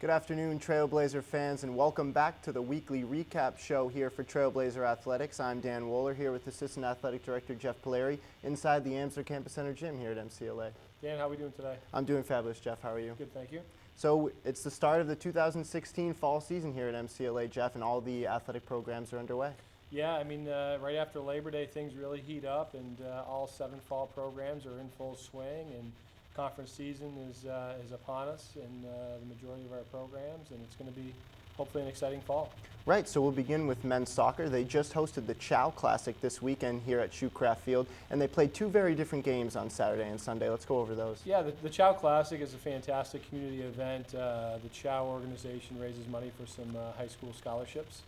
Good afternoon, Trailblazer fans, and welcome back to the weekly recap show here for Trailblazer Athletics. I'm Dan Wohler here with Assistant Athletic Director Jeff Polari inside the Amster Campus Center gym here at MCLA. Dan, how are we doing today? I'm doing fabulous, Jeff. How are you? Good, thank you. So it's the start of the 2016 fall season here at MCLA, Jeff, and all the athletic programs are underway. Yeah, I mean, right after Labor Day, things really heat up, and all 7 fall programs are in full swing, and conference season is upon us in the majority of our programs, and it's going to be hopefully an exciting fall. Right, so we'll begin with men's soccer. They just hosted the Chow Classic this weekend here at Shoecraft Field, and they played 2 very different games on Saturday and Sunday. Let's go over those. Yeah, the Chow Classic is a fantastic community event. The Chow organization raises money for some high school scholarships,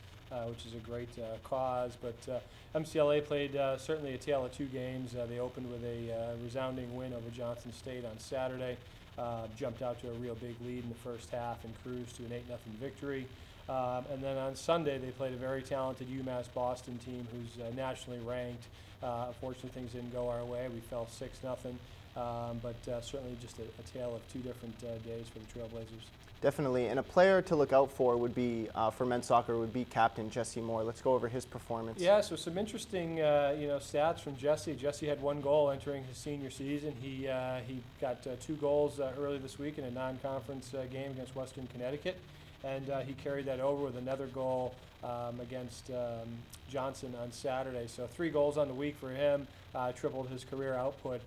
which is a great cause. But MCLA played certainly a tale of 2 games. They opened with a resounding win over Johnson State on Saturday, jumped out to a real big lead in the first half and cruised to an 8-0 victory. And then on Sunday, they played a very talented UMass Boston team who's nationally ranked. Unfortunately, things didn't go our way. We fell 6-0, but certainly just a tale of 2 different days for the Trailblazers. Definitely, and a player to look out for would be, for men's soccer, would be captain Jesse Moore. Let's go over his performance. Yeah, so some interesting stats from Jesse. Jesse had 1 goal entering his senior season. He got 2 goals early this week in a non-conference game against Western Connecticut, and he carried that over with another goal against Johnson on Saturday. So 3 goals on the week for him, tripled his career output.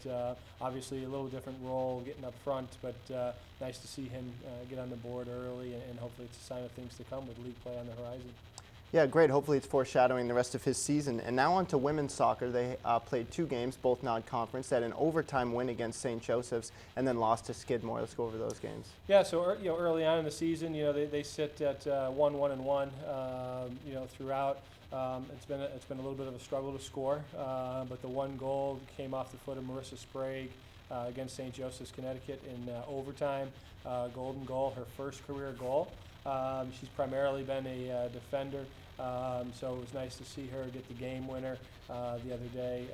Obviously a little different role getting up front, but nice to see him get on the board early, and hopefully it's a sign of things to come with league play on the horizon. Yeah, great. Hopefully it's foreshadowing the rest of his season. And now on to women's soccer. They played 2 games, both non-conference. They had an overtime win against St. Joseph's and then lost to Skidmore. Let's go over those games. Yeah, so early on in the season, they sit at 1-1-1 throughout. It's been a little bit of a struggle to score, but the 1 goal came off the foot of Marissa Sprague against St. Joseph's, Connecticut in overtime. Golden goal, her first career goal. She's primarily been a defender, so it was nice to see her get the game winner the other day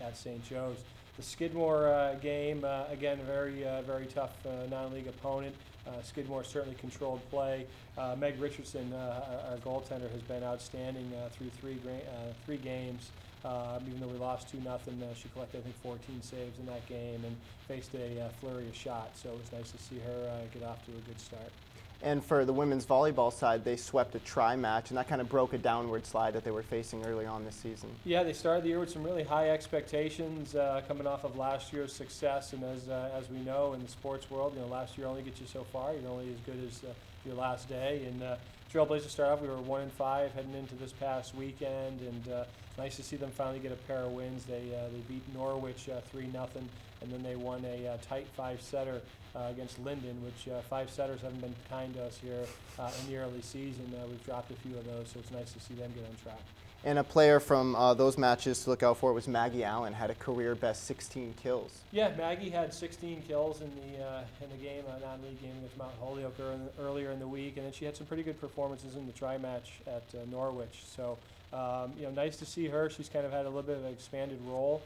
at St. Joe's. The Skidmore game, again, very tough non-league opponent. Skidmore certainly controlled play. Meg Richardson, our goaltender, has been outstanding through 3 games. Even though we lost 2-0, she collected, I think, 14 saves in that game and faced a flurry of shots. So it was nice to see her get off to a good start. And for the women's volleyball side, they swept a tri-match, and that kind of broke a downward slide that they were facing early on this season. Yeah, they started the year with some really high expectations coming off of last year's success. And as we know in the sports world, last year only gets you so far. You're only as good as your last day. And Trailblazers start off, we were 1-5 heading into this past weekend, and nice to see them finally get a pair of wins. They beat Norwich 3-0, and then they won a tight 5-setter against Linden, which 5-setters haven't been kind to us here in the early season. We've dropped a few of those, so it's nice to see them get on track. And a player from those matches to look out for was Maggie Allen, had a career best 16 kills. Yeah, Maggie had 16 kills in the game, a non-league game against Mount Holyoke earlier in the week, and then she had some pretty good performances in the tri-match at Norwich. So, nice to see her. She's kind of had a little bit of an expanded role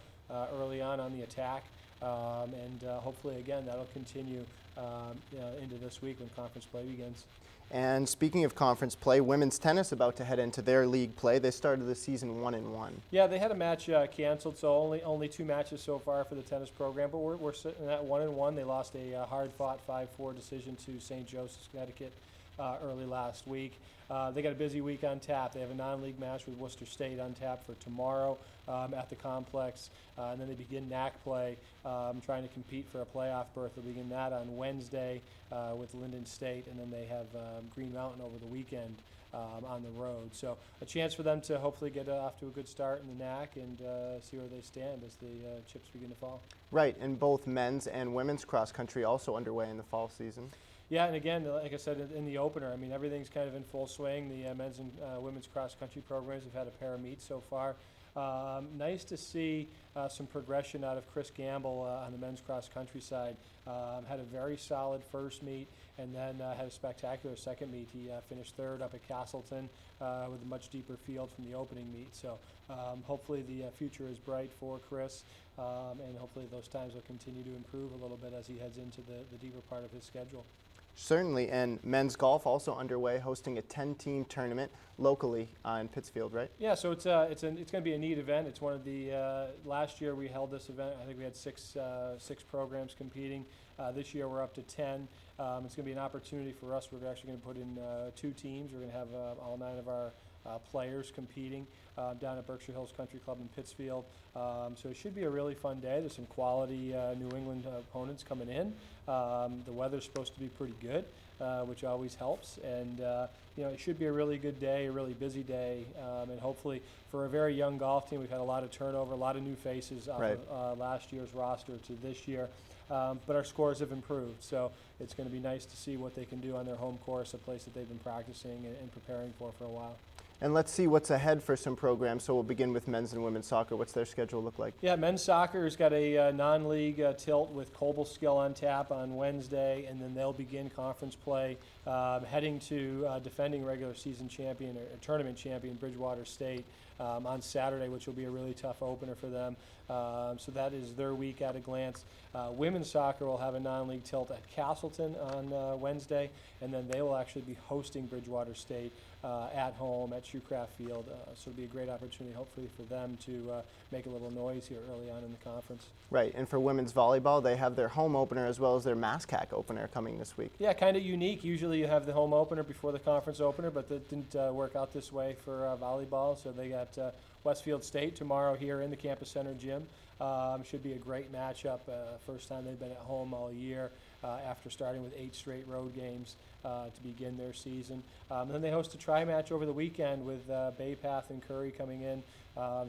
early on the attack, and hopefully, again, that'll continue into this week when conference play begins. And speaking of conference play, women's tennis about to head into their league play. They started the season 1-1. Yeah, they had a match canceled, so only 2 matches so far for the tennis program. But we're sitting at 1-1. They lost a hard-fought 5-4 decision to St. Joseph's, Connecticut early last week. They got a busy week on tap. They have a non-league match with Worcester State on tap for tomorrow at the complex, and then they begin NAC play, trying to compete for a playoff berth. They'll begin that on Wednesday with Linden State, and then they have Green Mountain over the weekend on the road. So a chance for them to hopefully get off to a good start in the NAC and see where they stand as the chips begin to fall. Right, and both men's and women's cross country also underway in the fall season. Yeah, and again, like I said in the opener, I mean, everything's kind of in full swing. The men's and women's cross-country programs have had a pair of meets so far. Nice to see some progression out of Chris Gamble on the men's cross-country side. Had a very solid first meet, and then had a spectacular second meet. He finished 3rd up at Castleton with a much deeper field from the opening meet. So hopefully the future is bright for Chris, and hopefully those times will continue to improve a little bit as he heads into the deeper part of his schedule. Certainly, and men's golf also underway, hosting a 10-team tournament locally in Pittsfield, right? Yeah, so it's going to be a neat event. It's one of the last year we held this event. I think we had six programs competing. This year we're up to 10. It's going to be an opportunity for us. We're actually going to put in 2 teams. We're going to have all 9 of our players competing down at Berkshire Hills Country Club in Pittsfield. So it should be a really fun day. There's some quality New England opponents coming in. The weather's supposed to be pretty good, which always helps. And it should be a really good day, a really busy day. And hopefully for a very young golf team, we've had a lot of turnover, a lot of new faces off of last year's roster to this year. But our scores have improved, so it's going to be nice to see what they can do on their home course, a place that they've been practicing and preparing for a while. And let's see what's ahead for some programs. So we'll begin with men's and women's soccer. What's their schedule look like? Yeah, men's soccer has got a non-league tilt with Cobleskill on tap on Wednesday, and then they'll begin conference play heading to defending regular season champion or tournament champion Bridgewater State on Saturday, which will be a really tough opener for them. So that is their week at a glance. Women's soccer will have a non-league tilt at Castleton on Wednesday, and then they will actually be hosting Bridgewater State at home at Shoecraft Field. So it'll be a great opportunity, hopefully, for them to make a little noise here early on in the conference. Right, and for women's volleyball, they have their home opener as well as their MASCAC opener coming this week. Yeah, kind of unique. Usually you have the home opener before the conference opener, but that didn't work out this way for volleyball. So they got Westfield State tomorrow here in the Campus Center gym. Should be a great matchup. First time they've been at home all year after starting with 8 straight road games to begin their season. And then they host a tri-match over the weekend with Bay Path and Curry coming in.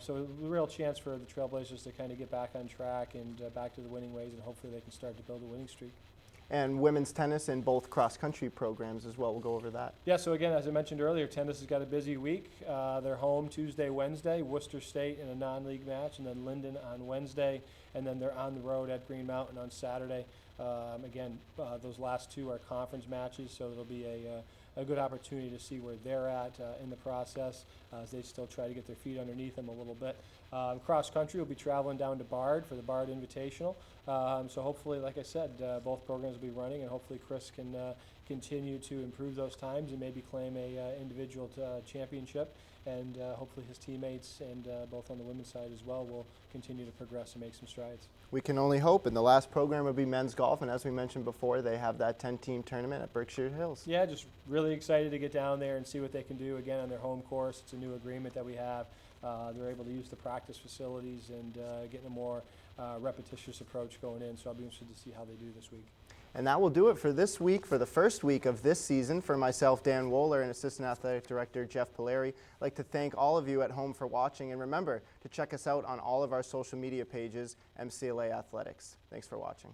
So a real chance for the Trailblazers to kind of get back on track and back to the winning ways, and hopefully they can start to build a winning streak. And women's tennis and both cross-country programs as well. We'll go over that. Yeah, so again, as I mentioned earlier, tennis has got a busy week. They're home Tuesday, Wednesday, Worcester State in a non-league match, and then Linden on Wednesday, and then they're on the road at Green Mountain on Saturday. Again, those last 2 are conference matches, so it'll be a good opportunity to see where they're at in the process as they still try to get their feet underneath them a little bit. Cross country will be traveling down to Bard for the Bard Invitational. So hopefully, like I said, both programs will be running, and hopefully Chris can continue to improve those times and maybe claim a individual championship. And hopefully his teammates and both on the women's side as well will continue to progress and make some strides. We can only hope. And the last program will be men's golf. And as we mentioned before, they have that 10-team tournament at Berkshire Hills. Yeah, just really excited to get down there and see what they can do again on their home course. It's a new agreement that we have. They're able to use the practice facilities and getting a more repetitious approach going in. So I'll be interested to see how they do this week. And that will do it for this week, for the first week of this season. For myself, Dan Wohler, and Assistant Athletic Director Jeff Polari, I'd like to thank all of you at home for watching. And remember to check us out on all of our social media pages, MCLA Athletics. Thanks for watching.